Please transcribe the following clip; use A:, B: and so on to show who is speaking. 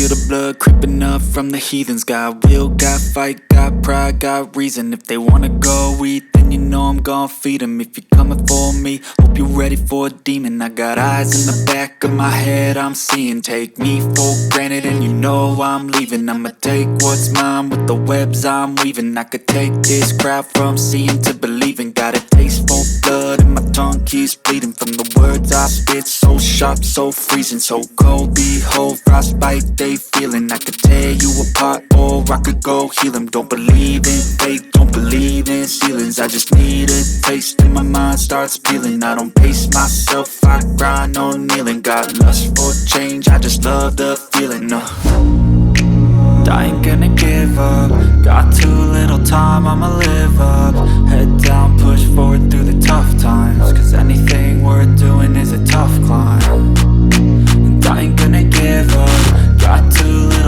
A: feel the blood creeping up from the heathens. Got will, got fight, got pride, got reason. If they wanna go eat, then you know I'm gon' feed them. If you're coming for me, hope you're ready for a demon. I got eyes in the back of my head, I'm seeing. Take me for granted and you know I'm leaving. I'ma take what's mine with the webs I'm weaving. I could take this crowd from seeing to believing. Got a taste for blood and my tongue keeps bleeding from the words I spit. So sharp, so freezing, so cold. Behold, frostbite they feeling. I could tear you apart or I could go heal them. Don't believe in fate, don't believe in ceilings. I just need a taste and my mind starts peeling. I don't pace myself, I grind on kneeling. Got lust for change, I just love the feeling. I ain't gonna give up. Got too little time, I'ma live up. Head down, push forward through the tough times. 'Cause